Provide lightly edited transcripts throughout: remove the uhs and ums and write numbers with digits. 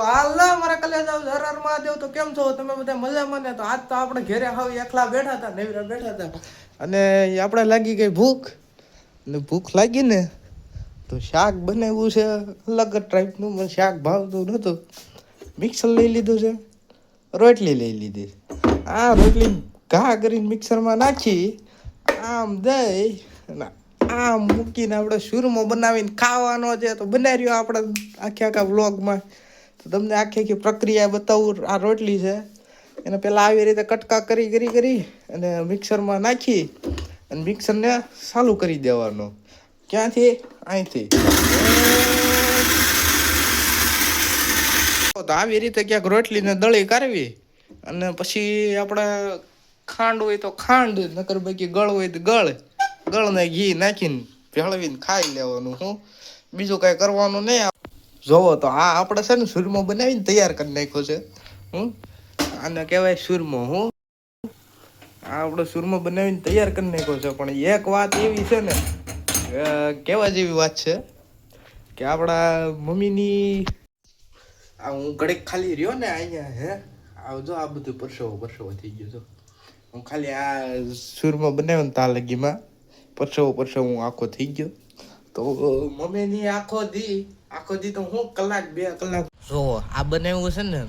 હાલના મારા કલેજા હર મહાદેવ. તો કેમ છો તમે બધા મજામાં ને? તો આજ તો આપણે ઘરે હાવ એકલા બેઠા હતા, નેવરા બેઠા હતા અને આપણે લાગી ગઈ ભૂખ. એટલે ભૂખ લાગી ને તો શાક બનાવ્યું છે અલગ જ ટાઈપનું. મને શાક ભાવતું નહોતું. મિક્સર લઈ લીધું છે, રોટલી લઈ લીધી. આ રોટલી ઘા કરીને મિક્સરમાં નાખી, આમ દઈ અને આમ મૂકીને આપણે શૂરમો બનાવીને ખાવાનો છે. તો બનાવી રહ્યો આપણે આખા વ્લોગમાં. તો તમને આખી પ્રક્રિયા બતાવું. આ રોટલી છે એને પહેલાં આવી રીતે કટકા કરી અને મિક્સરમાં નાખી અને મિક્સરને ચાલુ કરી દેવાનો. ક્યાંથી? અહીંથી. તો આવી રીતે ક્યાંક રોટલીને દળી કરવી અને પછી આપણે ખાંડ હોય તો ખાંડ, નકર બાકી ગળ હોય તો ગળને ઘી નાખીને ભેળવીને ખાઈ લેવાનું. હું બીજું કાંઈ કરવાનું નહીં. જોવો તો આ આપણે છે ને સુરમો બનાવીને તૈયાર કરી નાખ્યો છે. આને કહેવાય સુરમો. આ આપણે સુરમો બનાવીને તૈયાર કરી નાખ્યો છે. પણ એક વાત એવી છે ને, કહેવા જેવી વાત છે કે આપણા મમ્મીની આ હું ઘડીક ખાલી રહ્યો ને અહીંયા આવજો. આ બધું પરસેવો થઈ ગયો છો. હું ખાલી આ સુરમો બનાવ્યો ને તા લગીમાં પરસેવો હું આખો થઈ ગયો. તો મમ્મીની આખો દી તો હું કલાક 2 કલાક જો આ બનાવ્યું છે ને.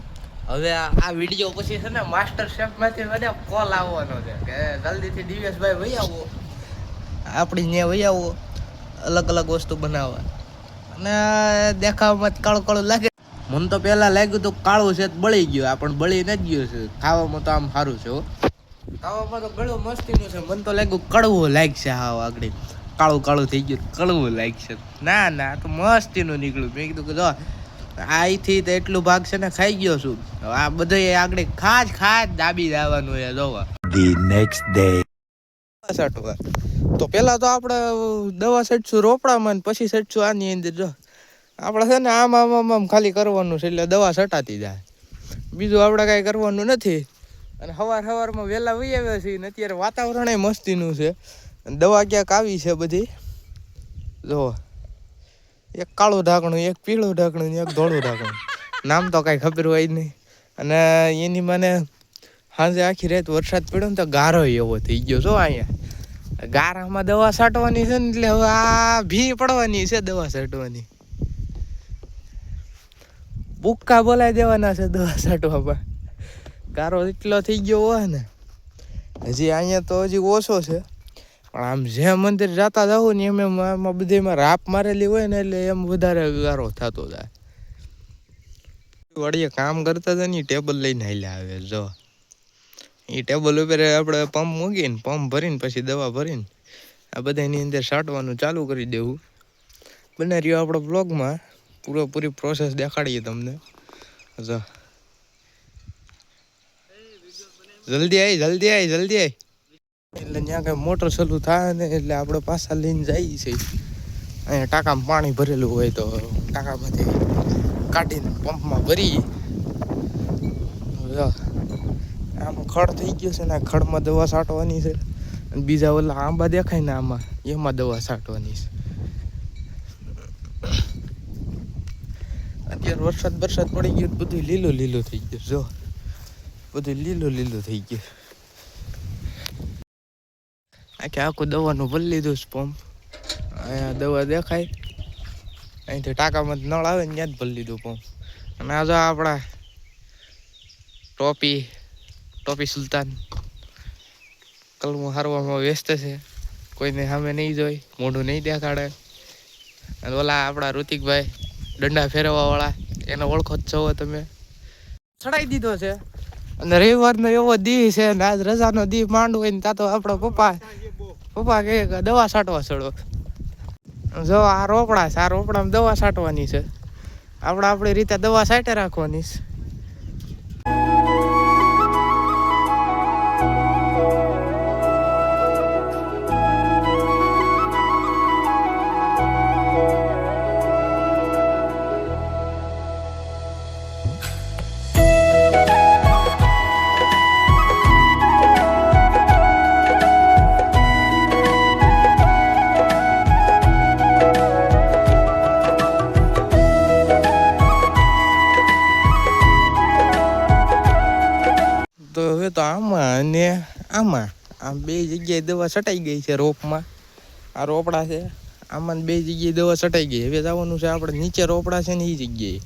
હવે આ વિડીયો પછી છે ને માસ્ટર શેફ માંથી મને કોલ આવવાનો છે કે જલ્દીથી દિવેશભાઈ વહી આવો, આપણી ત્યાં વહી આવો, અલગ વસ્તુ બનાવવા. અને દેખાવામાં કાળું લાગે. મને તો પહેલાં લાગ્યું તો કાળું છે બળી ગયું. આ પણ બળી નથી ગયું છે. ખાવામાં તો આમ સારું છે. ખાવામાં તો ગળું મસ્તીનું છે. મને તો લાગ્યું કડવું લાગશે. હા આગળ કાળું થઈ ગયું, કડવું લાગશે. ના તો મસ્તીનું નીકળ્યું. મેં કીધું કે જો અહીંથી તો એટલું ભાગ છે ને ખાઈ ગયો છું. આ બધું આગળ ખાજ દાબી દેવાનું છે. જોવા ધી નેક્સ્ટ ડે સાટવા. તો પેલા તો આપણે દવા છટશું રોપડામાં ને પછી છટશું આની અંદર. જો આપણે છે ને આમ ખાલી કરવાનું છે એટલે દવા છટાતી જાય. બીજું આપણે કાંઈ કરવાનું નથી. અને સવારમાં વહેલા વહી આવ્યા છીએ ને અત્યારે વાતાવરણ એ મસ્તીનું છે. દવા ક્યાંક આવી છે બધી. જો એક કાળું ઢાંકણું, એક પીળું ઢાંકણું, એક ધોળું ઢાંકણું. નામ તો કાંઈ ખબર હોય નહીં. અને એની મને સાંજે આખી રાત વરસાદ પડ્યો ને તો ગારો એવો થઈ ગયો. જો અહીંયા ગારામાં દવા છાંટવાની છે ને એટલે હવે આ ભી પડવાની છે દવા છાંટવાની. બુક્કા બોલાવી દેવાના છે દવા છાંટવામાં. ગારો એટલો થઈ ગયો હોય ને. હજી અહીંયા તો હજી ઓછો છે. પણ આમ જે મંદિર જતા જાવ ને એમાં બધીમાં રાપ મારેલી હોય ને એટલે એમ વધારે ગારો થતો જાય. વળીએ કામ કરતા હતા ને ટેબલ લઈને હાલ્યા આવે. જો એ ટેબલ ઉપર આપણે પંપ મૂકીને પંપ ભરીને પછી દવા ભરીને આ બધાની અંદર છાંટવાનું ચાલુ કરી દેવું. બને રહ્યો આપણે બ્લોગમાં પૂરી પ્રોસેસ દેખાડીએ તમને. જો જલ્દી આવી. એટલે ત્યાં કાંઈ મોટર ચાલુ થાય ને એટલે આપણે પાછા લઈને જઈએ છીએ. અહીંયા ટાંકામાં પાણી ભરેલું હોય તો ટાંકામાંથી કાઢીને પંપમાં ભરીએ. આમ ખડ થઈ ગયું છે ને ખડમાં દવા છાંટવાની છે. અને બીજા ઓલા આંબા દેખાય ને આમાં એમાં દવા છાંટવાની છે. અત્યારે વરસાદ પડી ગયો બધું લીલું થઈ ગયું. જો બધું લીલું થઈ ગયું. આખું દવાનું ભરી લીધું છે પંપ. અહીંયા દવા દેખાય. અહીંથી ટાંકામાં નળ આવે ને ત્યાં જ ભરી લીધું પંપ. અને આ જો આપણા ટોપી સુલતાન કલમો હારવામાં વ્યસ્ત છે. કોઈને સામે નહીં જોઈ, મોઢું નહીં દેખાડે. અને ઓલા આપણા ઋતિકભાઈ દંડા ફેરવવાવાળા, એને ઓળખો જ છો તમે. ચડાવી દીધો છે. અને રવિવારનો એવો દી છે ને આજ રજાનો દી માંડ હોય ને ત્યાં તો આપણા પપ્પા કહે દવા છાંટવા ચડો. જો આ રોપડામાં દવા છાંટવાની છે. આપણી રીતે દવા છાંટે રાખવાની છે. હવે તો આમાં અને આમાં આમ બે જગ્યાએ દવા છટાઈ ગઈ છે રોપમાં. આ રોપડા છે આમાં બે જગ્યાએ દવા છટાઈ ગઈ. હવે જવાનું છે આપણે નીચે રોપડા છે ને એ જગ્યાએ.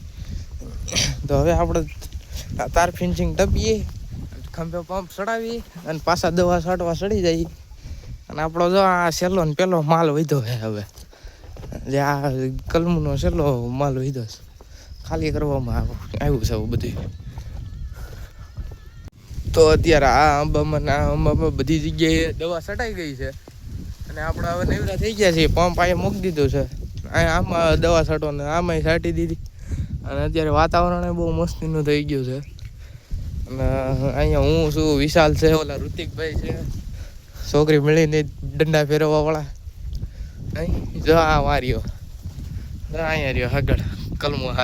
તો હવે આપણે તાર ફિનિશિંગ ટપીએ, ખંભે પંપ ચડાવી અને પાછા દવા છાંટવા ચડી જાય. અને આપણો જો આ છેલ્લો ને પેલો માલ વધ્યો છે. હવે જે આ કલમનો છેલ્લો માલ વધ્યો છે, ખાલી કરવામાં આવ્યું છે બધું. તો અત્યારે આ આંબામાં બધી જગ્યાએ દવા છટાઈ ગઈ છે અને આપણે હવે નવરા થઈ ગયા છીએ. પંપ અહીંયા મૂકી દીધું છે, આમાં દવા છાંટો ને આમાં છાંટી દીધી. અને અત્યારે વાતાવરણ બહુ મસ્તીનું થઈ ગયું છે. અને અહીંયા હું છું, વિશાલ છે, ઓલા ઋતિકભાઈ છે, છોકરી મળીને દંડા ફેરવવા વાળા. જો આ માર્યો, અહીંયા રહ્યો આગળ કલમો હાર.